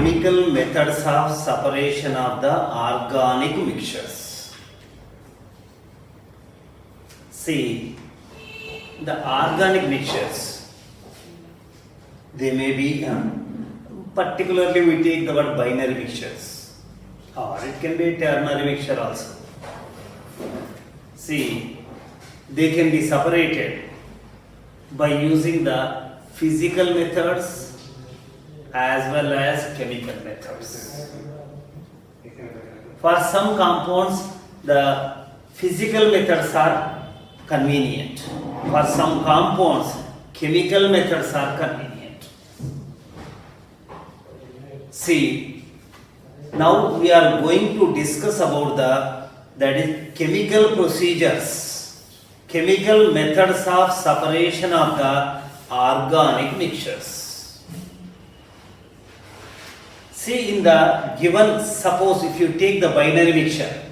chemical methods of separation of the organic mixtures. See, the organic mixtures, they may be, particularly we take the word binary mixtures, or it can be ternary mixture also. See, they can be separated by using the physical methods as well as chemical methods. For some compounds, the physical methods are convenient. For some compounds, chemical methods are convenient. See, now we are going to discuss about that is chemical procedures, chemical methods of separation of the organic mixtures. See, in the given, suppose if you take the binary mixture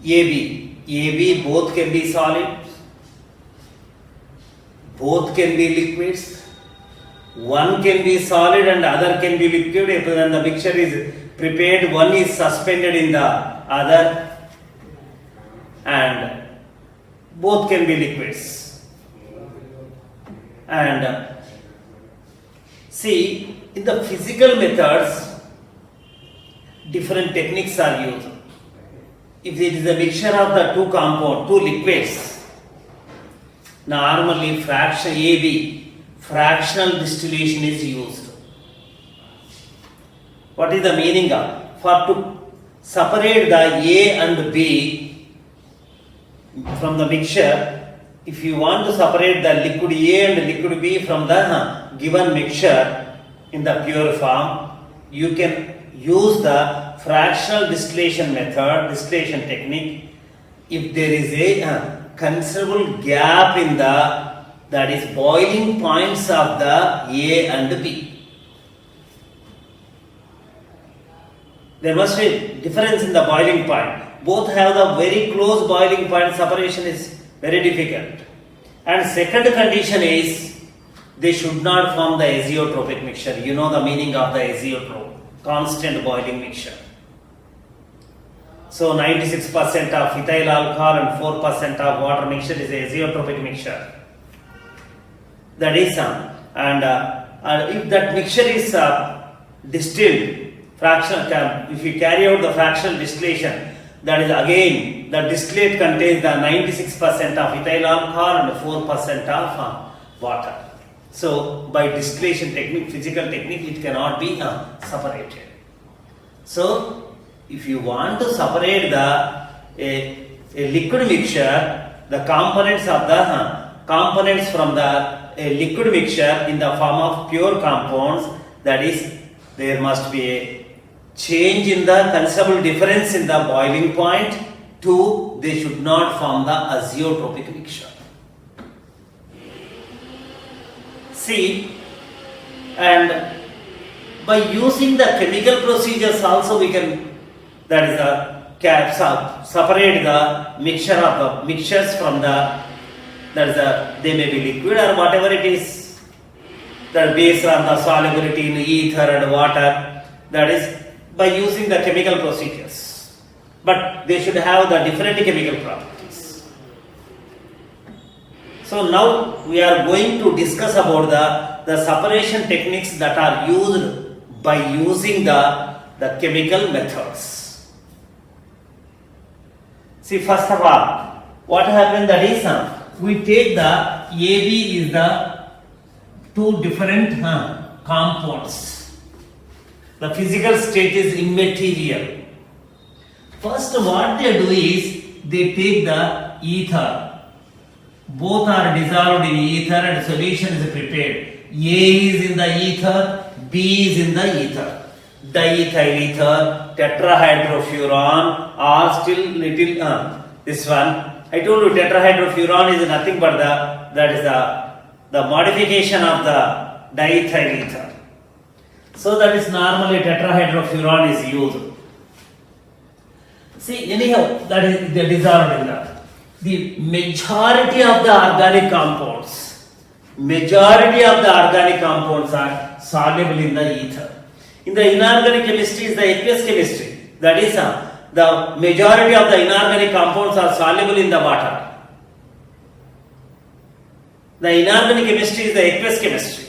AB both can be solid, both can be liquids, one can be solid and other can be liquid. When the mixture is prepared, one is suspended in the other and both can be liquids. And see, in the physical methods, different techniques are used. If it is a mixture of the two compounds, two liquids, normally fractional distillation is used. What is the meaning of? For to separate the A and B from the mixture, if you want to separate the liquid A and liquid B from the given mixture in the pure form, you can use the fractional distillation method, distillation technique. If there is a considerable gap in that is boiling points of the A and B, there must be difference in the boiling point. Both have the very close boiling point, separation is very difficult. And second condition is they should not form the azeotropic mixture. You know the meaning of the azeotrope, constant boiling mixture. So 96% of ethyl alcohol and 4% of water mixture is azeotropic mixture. That is and if that mixture is distilled, if you carry out the fractional distillation, that is again the distillate contains the 96% of ethyl alcohol and 4% of water. So by distillation technique, physical technique, it cannot be separated. So if you want to separate a liquid mixture, the components of the components from the liquid mixture in the form of pure compounds, that is, there must be a change in the considerable difference in the boiling point. Two, they should not form the azeotropic mixture. See, and by using the chemical procedures also we can, that is separate the mixture of the mixtures from the, that is they may be liquid or whatever it is, that is based on the solubility in ether and water, that is by using the chemical procedures. But they should have the different chemical properties. So now we are going to discuss about the separation techniques that are used by using the chemical methods. See, first of all, what happened, that is we take the AB is the two different compounds. The physical state is immaterial. First, what they do is they take the ether. Both are dissolved in ether and solution is prepared. A is in the ether, B is in the ether. Diethyl ether, tetrahydrofuran, or still little this one. I told you tetrahydrofuran is nothing but that is the modification of the diethyl ether. So that is normally tetrahydrofuran is used. See, anyhow, that is the dissolved in that. The majority of the organic compounds are soluble in the ether. In the inorganic chemistry is the aqueous chemistry. That is, the majority of the inorganic compounds are soluble in the water. The inorganic chemistry is the aqueous chemistry.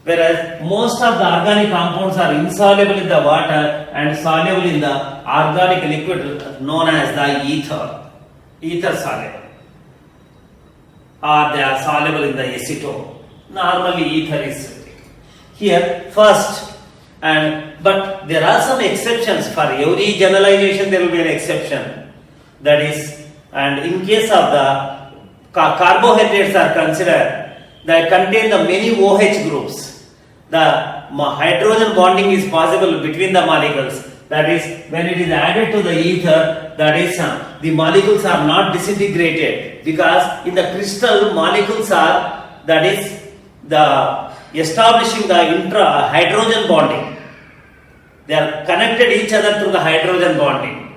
Whereas most of the organic compounds are insoluble in the water and soluble in the organic liquid known as the ether. Ether soluble. Or they are soluble in the acetone. Normally ether is here first. But there are some exceptions. For every generalization there will be an exception. That is, and in case of the carbohydrates are considered, they contain the many OH groups. The hydrogen bonding is possible between the molecules. That is, when it is added to the ether, that is, the molecules are not disintegrated, because in the crystal molecules are, that is, the establishing the hydrogen bonding. They are connected each other through the hydrogen bonding.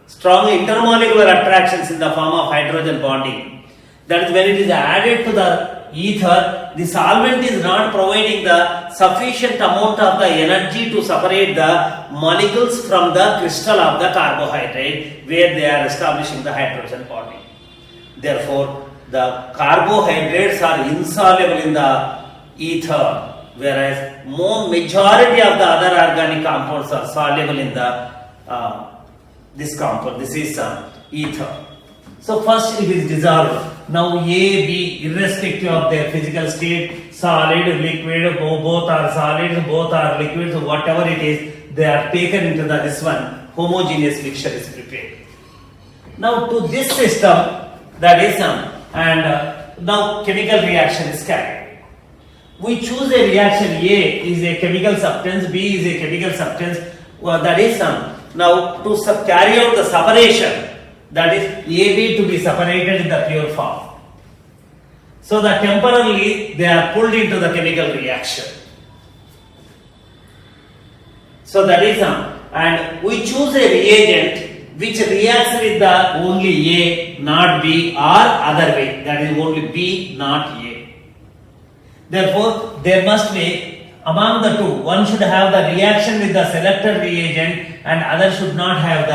Strong intermolecular attractions in the form of hydrogen bonding. That is, when it is added to the ether, the solvent is not providing the sufficient amount of the energy to separate the molecules from the crystal of the carbohydrate where they are establishing the hydrogen bonding. Therefore, the carbohydrates are insoluble in the ether, whereas majority of the other organic compounds are soluble in the this compound. This is ether. So first it is dissolved. Now A, B, irrespective of their physical state, solid, liquid, both are solids, both are liquids, whatever it is, they are taken into this one, homogeneous mixture is prepared. Now to this system, that is now chemical reaction is carried. We choose a reaction. A is a chemical substance, B is a chemical substance. That is now to carry out the separation, that is AB to be separated in the pure form. So that temporarily they are pulled into the chemical reaction. So that is and we choose a reagent which reacts with the only A, not B, or other way. That is only B, not A. Therefore, there must be among the two, one should have the reaction with the selected reagent and other should not have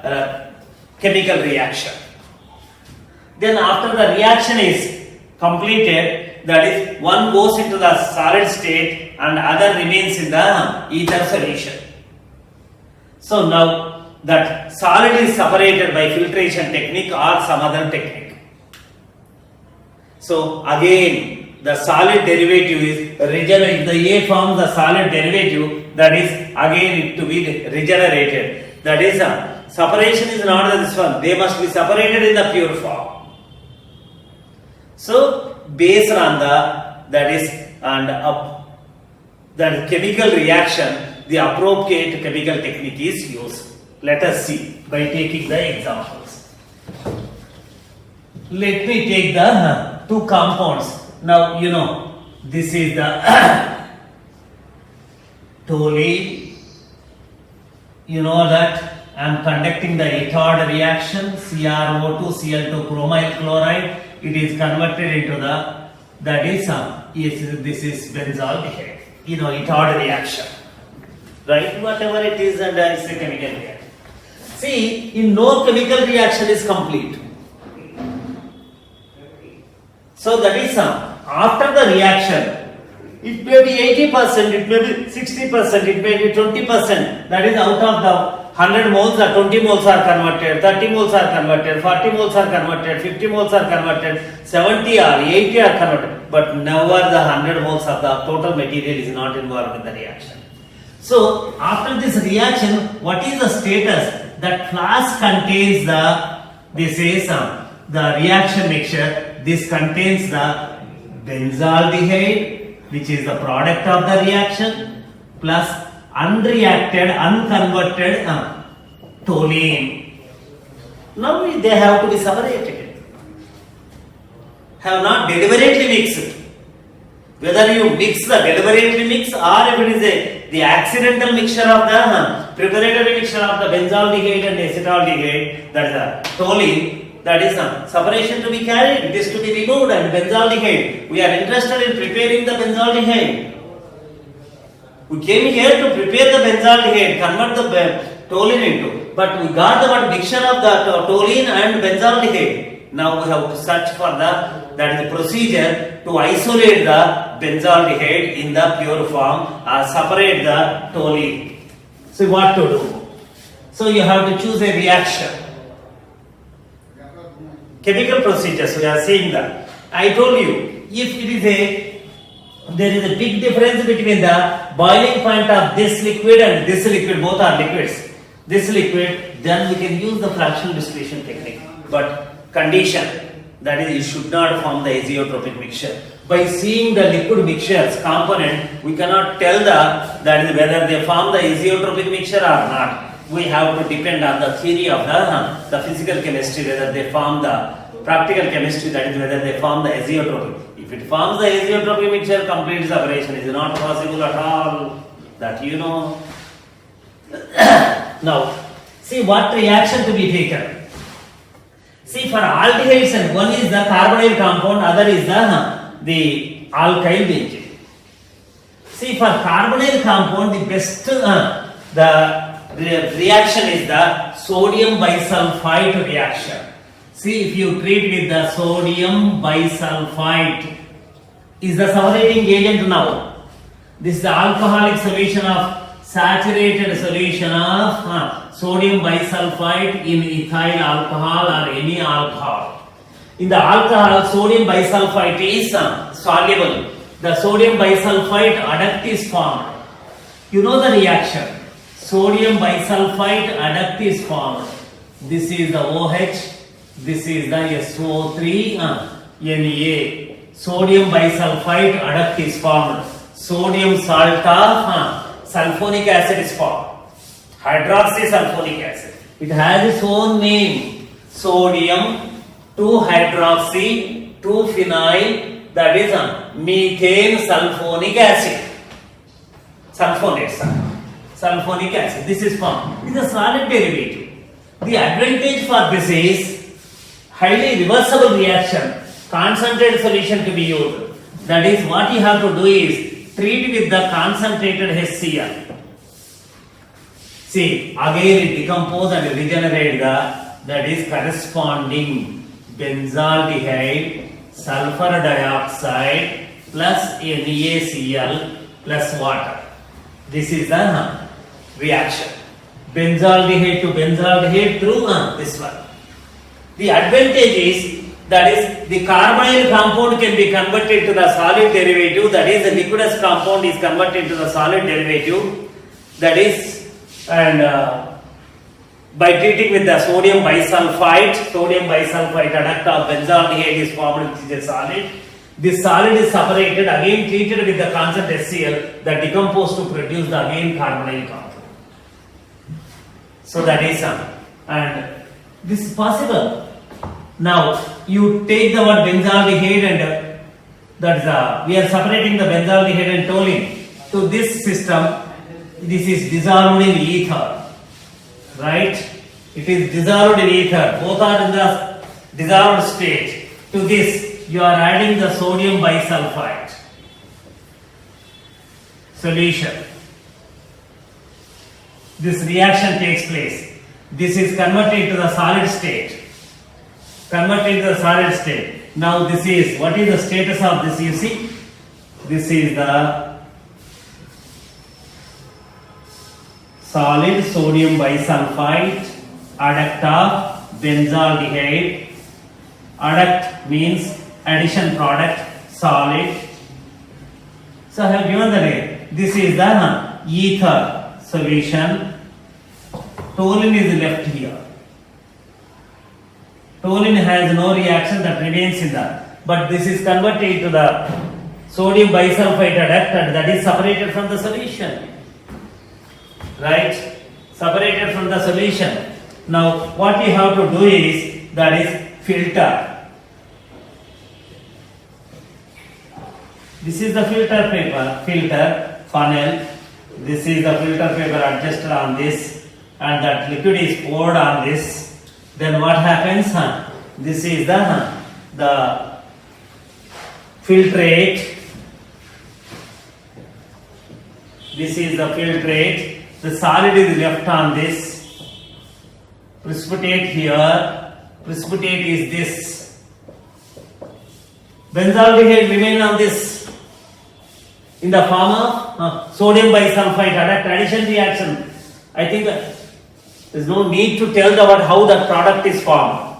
the chemical reaction. Then after the reaction is completed, that is, one goes into the solid state and other remains in the ether solution. So now that solid is separated by filtration technique or some other technique. So again, the solid derivative is regenerated. The A forms the solid derivative, that is again to be regenerated. That is separation is not this one. They must be separated in the pure form. So based on that is that chemical reaction, the appropriate chemical technique is used. Let us see by taking the examples. Let me take the two compounds. Now you know this is the toluene. You know that I am conducting the Itard reaction, CrO2 Cl2 chromyl chloride. It is converted into that is this is benzaldehyde. You know, Itard reaction, right? Whatever it is, and it's a chemical reaction. See, in no chemical reaction is complete. So that is after the reaction, it may be 80%, it may be 60%, it may be 20%. That is out of the 100 moles, 20 moles are converted, 30 moles are converted, 40 moles are converted, 50 moles are converted, 70 or 80 are converted. But never the 100 moles of the total material is not involved in the reaction. So after this reaction, what is the status? That flask contains the reaction mixture. This contains the benzaldehyde, which is the product of the reaction, plus unreacted, unconverted toluene. Now they have to be separated. Have not deliberately mixed. Whether you mix the deliberately mix or if it is the accidental mixture of the preparatory mixture of the benzaldehyde and acetaldehyde, that is the toluene, that is separation to be carried, it is to be removed, and benzaldehyde. We are interested in preparing the benzaldehyde. We came here to prepare the benzaldehyde, convert the toluene into, but we got the mixture of the toluene and benzaldehyde. Now we have to search for that is the procedure to isolate the benzaldehyde in the pure form or separate the toluene. So what to do? So you have to choose a reaction. Chemical procedures, we are seeing that. I told you, if it is there is a big difference between the boiling point of this liquid and this liquid, both are liquids. This liquid, then we can use the fractional distillation technique. But condition, that is, you should not form the azeotropic mixture. By seeing the liquid mixtures component, we cannot tell that is whether they form the azeotropic mixture or not. We have to depend on the theory of the physical chemistry, whether they form the practical chemistry, that is whether they form the azeotropic. If it forms the azeotropic mixture, complete separation is not possible at all. That you know. Now, see what reaction to be taken. See, for aldehydes, and one is the carbonyl compound, other is the alkyl benzene. See, for carbonyl compound, the best the reaction is the sodium bisulfite reaction. See, if you treat with the sodium bisulfite, is the separating agent now. This is the alcoholic solution of saturated solution of sodium bisulfite in ethyl alcohol or any alcohol. In the alcohol, sodium bisulfite is soluble. The sodium bisulfite adduct is formed. You know the reaction. Sodium bisulfite adduct is formed. This is the OH. This is the SO3 Na. Sodium bisulfite adduct is formed. Sodium salt of sulfonic acid is formed. Hydroxysulfonic acid. It has its own name. Sodium 2-hydroxy 2-phenyl, that is methane sulfonic acid. Sulfonic acid. This is formed. This is a solid derivative. The advantage for this is highly reversible reaction. Concentrated solution to be used. That is, what you have to do is treat with the concentrated HCl. See, again it decompose and regenerate that is corresponding benzaldehyde, sulfur dioxide plus NaCl plus water. This is the reaction. Benzaldehyde to benzaldehyde through this one. The advantage is that is the carbonyl compound can be converted to the solid derivative, that is the liquidous compound is converted to the solid derivative, that is, and by treating with the sodium bisulfite adduct of benzaldehyde is formed, which is a solid. This solid is separated, again treated with the constant HCl that decompose to produce the again carbonyl compound. So that is and this is possible. Now you take the word benzaldehyde and that is we are separating the benzaldehyde and toluene to this system. This is dissolved in ether, right? It is dissolved in ether. Both are in the dissolved state. To this, you are adding the sodium bisulfite solution. This reaction takes place. This is converted to the solid state. Now this is, what is the status of this, you see? This is the solid sodium bisulfite adduct of benzaldehyde. Adduct means addition product, solid. So I have given the name. This is the ether solution. Toluene is left here. Toluene has no reaction, that remains in that. But this is converted to the sodium bisulfite adduct and that is separated from the solution. Right? Separated from the solution. Now what you have to do is, that is filter. This is the filter funnel. This is the filter paper adjusted on this, and that liquid is poured on this. Then what happens? This is the filtrate. This This is the filtrate. The solid is left on this. Precipitate here. Precipitate is this. Benzaldehyde remain on this in the form of sodium bisulfite addition reaction. I think there is no need to tell about how that product is formed.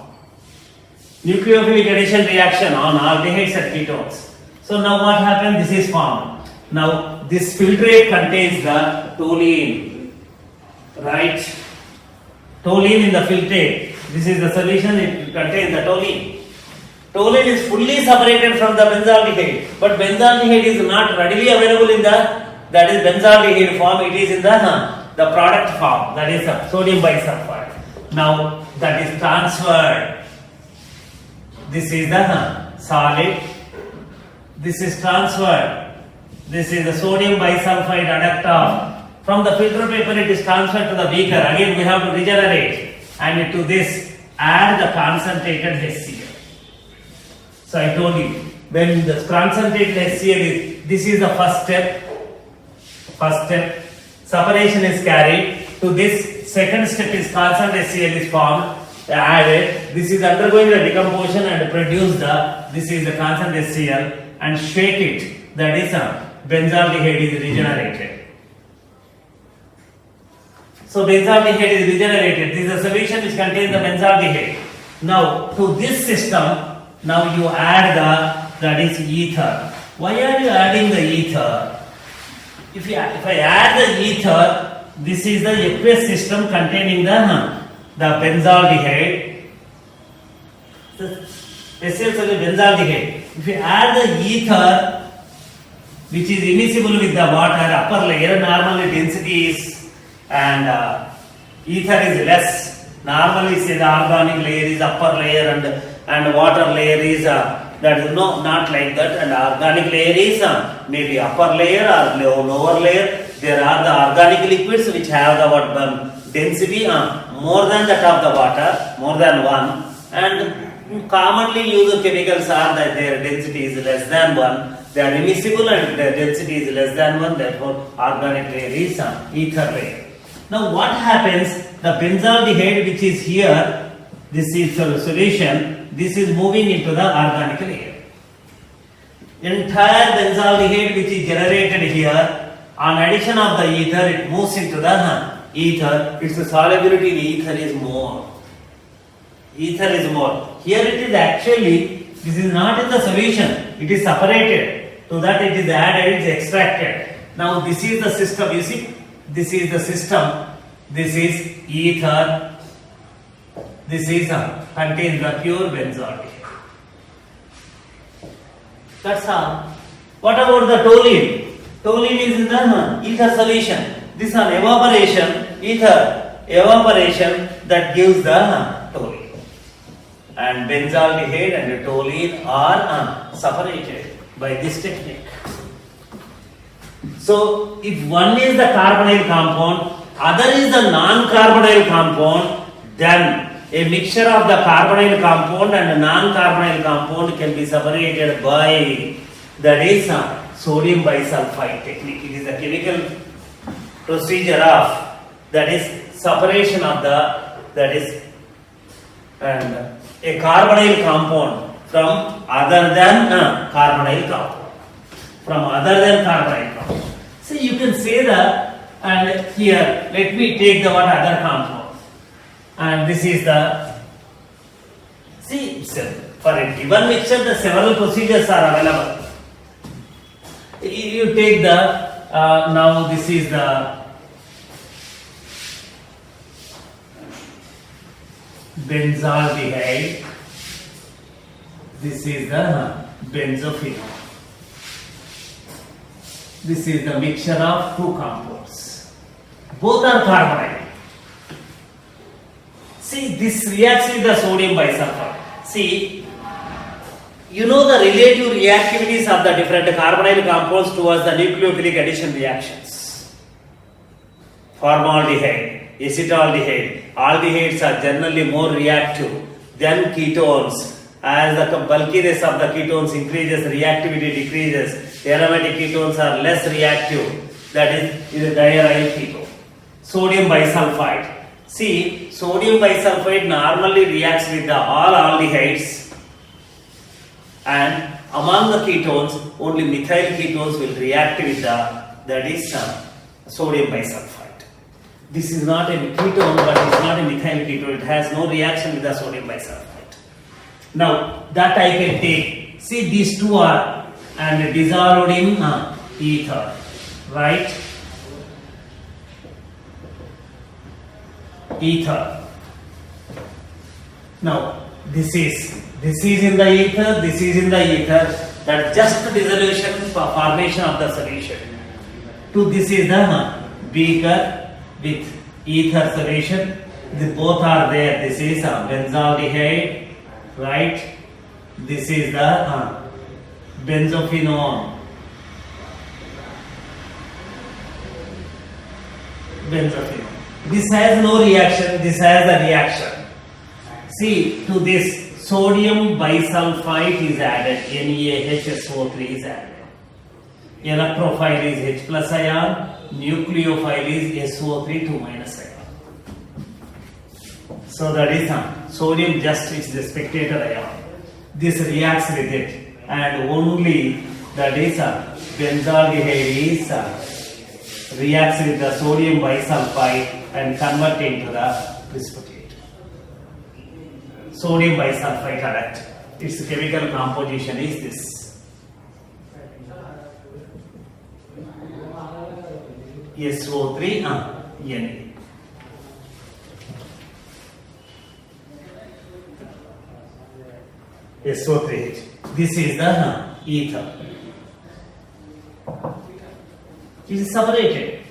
Nucleophilic addition reaction on aldehydes and ketones. So now what happened? This is formed. Now this filtrate contains the toluene, right? Toluene in the filtrate. This is the solution. It contains the toluene. Toluene is fully separated from the benzaldehyde, but benzaldehyde is not readily available in the benzaldehyde form. It is in the product form, that is sodium bisulfite. Now that is transferred. This is the solid. This is transferred. This is the sodium bisulfite adductor. From the filter paper it is transferred to the beaker. Again we have to regenerate, and to this add the concentrated HCl. So I told you, when the concentrated HCl is, this is the first step. First step, separation is carried. To this second step is concentrated HCl is formed, added. This is undergoing the decomposition and produce this is the concentrated HCl, and shake it. That is benzaldehyde is regenerated. So benzaldehyde is regenerated. This is a solution which contains the benzaldehyde. Now to this system, now you add that is ether. Why are you adding the ether? If I add the ether, this is the aqueous system containing the benzaldehyde. HCl benzaldehyde. If you add the ether, which is immiscible with the water, upper layer, normally density is, and ether is less. Normally say the organic layer is upper layer and water layer is that is not like that, and organic layer is maybe upper layer or lower layer. There are the organic liquids which have the density more than that of the water, more than 1, and commonly used chemicals are that their density is less than 1. They are immiscible and their density is less than 1, therefore organic layer is ether layer. Now what happens? The benzaldehyde which is here, this is the solution, this is moving into the organic layer. Entire benzaldehyde which is generated here, on addition of the ether, it moves into the ether. Its solubility in ether is more. Ether is more. Here it is actually, this is not in the solution, it is separated. To that it is added, it is extracted. Now this is the system, you see, this is the system. This is ether. This is contains the pure benzaldehyde. That's all. What about the toluene? Toluene is in the ether solution. This is an evaporation, ether evaporation that gives the toluene. And benzaldehyde and toluene are separated by this technique. So if one is the carbonyl compound, other is the non-carbonyl compound, then a mixture of the carbonyl compound and non-carbonyl compound can be separated by, that is sodium bisulfite technique. It is a chemical procedure of, that is separation of that is and a carbonyl compound from other than carbonyl compound. From other than carbonyl compound. So you can say that. And here, let me take the one other compound. And this is the, see, for a given mixture, the several procedures are available. You take the, now this is the benzaldehyde. This is the benzophenone. This is the mixture of two compounds. Both are carbonyl. See, this reacts with the sodium bisulfite. See, you know the relative reactivities of the different carbonyl compounds towards the nucleophilic addition reactions. Formaldehyde, acetaldehyde, aldehydes are generally more reactive than ketones. As the bulkiness of the ketones increases, reactivity decreases. Aromatic ketones are less reactive. that is a diaryl ketone. Sodium bisulfite. See, sodium bisulfite normally reacts with the all aldehydes, and among the ketones, only methyl ketones will react with that is sodium bisulfite. This is not a ketone, but it is not a methyl ketone. It has no reaction with the sodium bisulfite. Now that I can take. See, these two are and dissolved in ether, right? Ether. Now this is in the ether. This is in the ether. That just dissolution formation of the solution. To this is the beaker with ether solution. Both are there. This is benzaldehyde, right? This is the benzophenone. Benzophenone. This has no reaction. This has a reaction. See, to this sodium bisulfite is added. NaHSO3 is added. Electrophile is H plus ion. Nucleophile is SO3 2 minus ion. So that is sodium just is the spectator ion. This reacts with it, and only that is benzaldehyde is reacts with the sodium bisulfite and convert into the precipitate. Sodium bisulfite adduct. Its chemical composition is this. SO3 Na. SO3H. This is the ether. It is separated.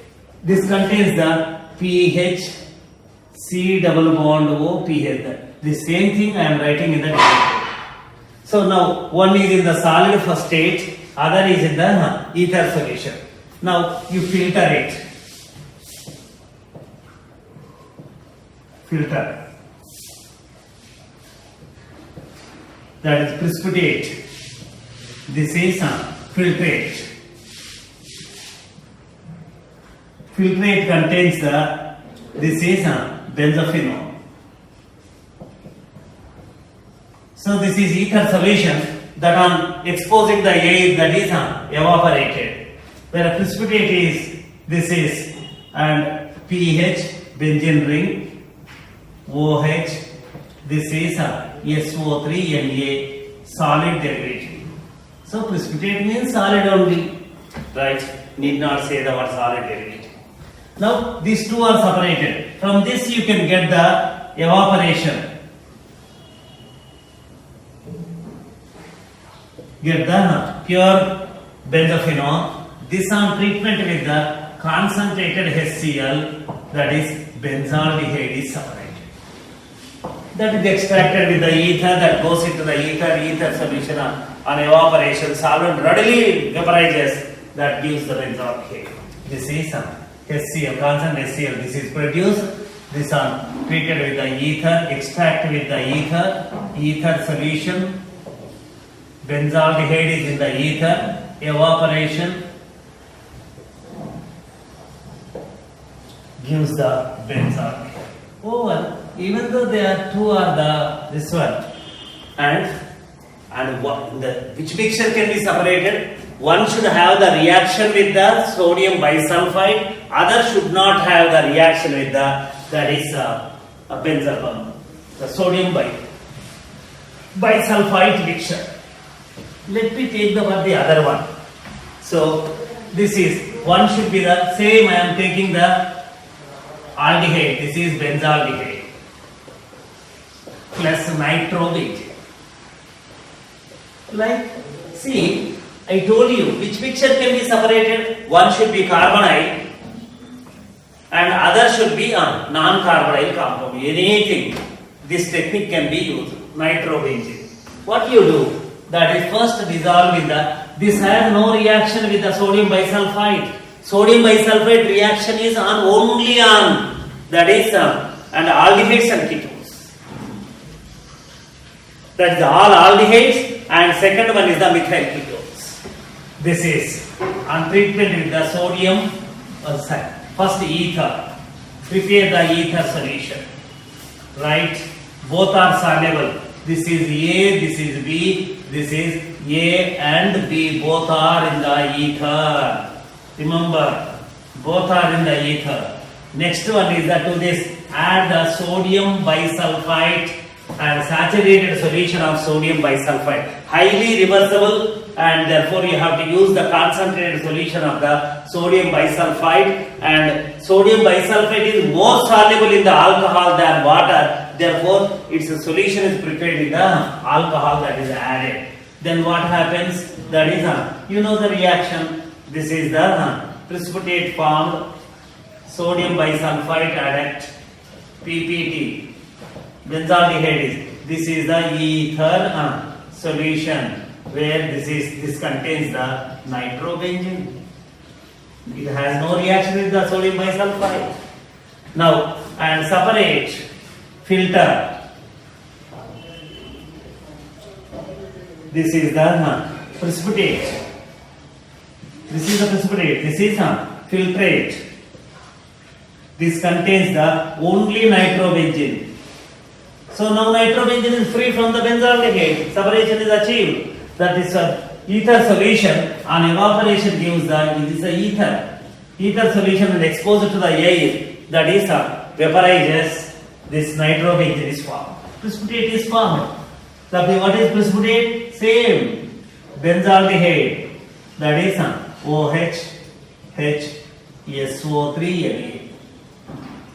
This contains the pH, C double bond O, pH. The same thing I am writing in the derivative. So now one is in the solid first state, other is in the ether solution. Now you filter it. Filter. That is precipitate. This is filtrate. Filtrate contains this is benzophenone. So this is ether solution that on exposing the air that is evaporated. Where a precipitate is, this is, and pH, benzene ring, OH, this is SO3 Na, solid derivative. So precipitate means solid only, right? Need not say the word solid derivative. Now these two are separated. From this you can get the evaporation. Get the pure benzophenone. This on treatment with the concentrated HCl, that is benzaldehyde is separated. That is extracted with the ether, that goes into the ether solution on evaporation. Solvent readily vaporizes, that gives the benzaldehyde. This is HCl, constant HCl. This is produced. This on treated with the ether, extract with the ether solution. Benzaldehyde is in the ether, evaporation gives the benzaldehyde. Even though they are two are this one, and which mixture can be separated? One should have the reaction with the sodium bisulfite, other should not have the reaction with that is benzaldehyde, the sodium bisulfite mixture. Let me take the other one. So this is, one should be the same. I am taking the aldehyde. This is benzaldehyde plus nitrobenzene. Like, see, I told you which mixture can be separated. One should be carbonyl and other should be non-carbonyl compound. Anything. This technique can be used. Nitrobenzene. What you do? That is first dissolve in this has no reaction with the sodium bisulfite. Sodium bisulfite reaction is only on that is and aldehydes and ketones. That is all aldehydes, and second one is the methyl ketones. This is on treatment with the sodium First ether. Prepare the ether solution. Right? Both are soluble. This is A, this is B, this is A and B. Both are in the ether. Remember, both are in the ether. Next one is that to this add the sodium bisulfite and saturated solution of sodium bisulfite. Highly reversible, and therefore you have to use the concentrated solution of the sodium bisulfite, and sodium bisulfite is more soluble in the alcohol than water, therefore its solution is prepared in the alcohol that is added. Then what happens? That is you know the reaction. This is the precipitate formed, sodium bisulfite adduct, PPT, benzaldehyde is, this is the ether solution, where this contains the nitrobenzene. It has no reaction with the sodium bisulfite. Now, and separate, filter. This is the precipitate. This is the precipitate. This is filtrate. This contains the only nitrobenzene. So now nitrobenzene is free from the benzaldehyde. Separation is achieved. That is ether solution on evaporation gives it is a ether. Ether solution when exposed to the air, that is vaporizes, this nitrobenzene is formed. Precipitate is formed. What is precipitate? Same. Benzaldehyde. That is OH, H, SO3 Na.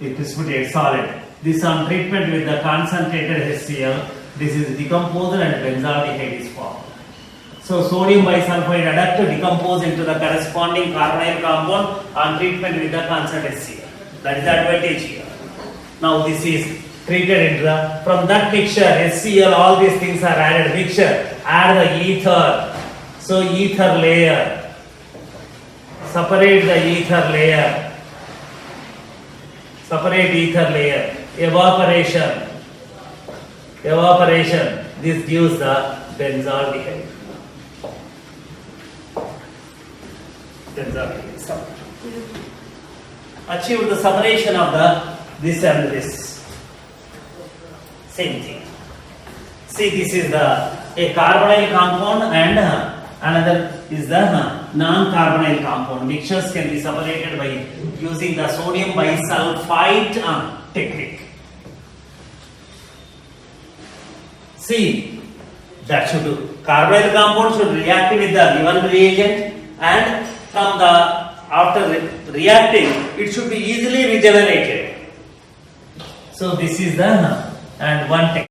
It precipitate solid. This on treatment with the concentrated HCl, this is decomposed and benzaldehyde is formed. So sodium bisulfite adduct decompose into the corresponding carbonyl compound on treatment with the concentrated HCl. That is the advantage here. Now this is treated into the, from that mixture, HCl, all these things are added mixture, add the ether. So ether layer, separate the ether layer. Separate ether layer, evaporation, this gives the benzaldehyde. Achieve the separation of the this and this. Same thing. See, this is a carbonyl compound and another is the non-carbonyl compound. Mixtures can be separated by using the sodium bisulfite technique. See, that should do. Carbonyl compound should react with the given reagent, and from the after reacting, it should be easily regenerated. So this is the and one technique.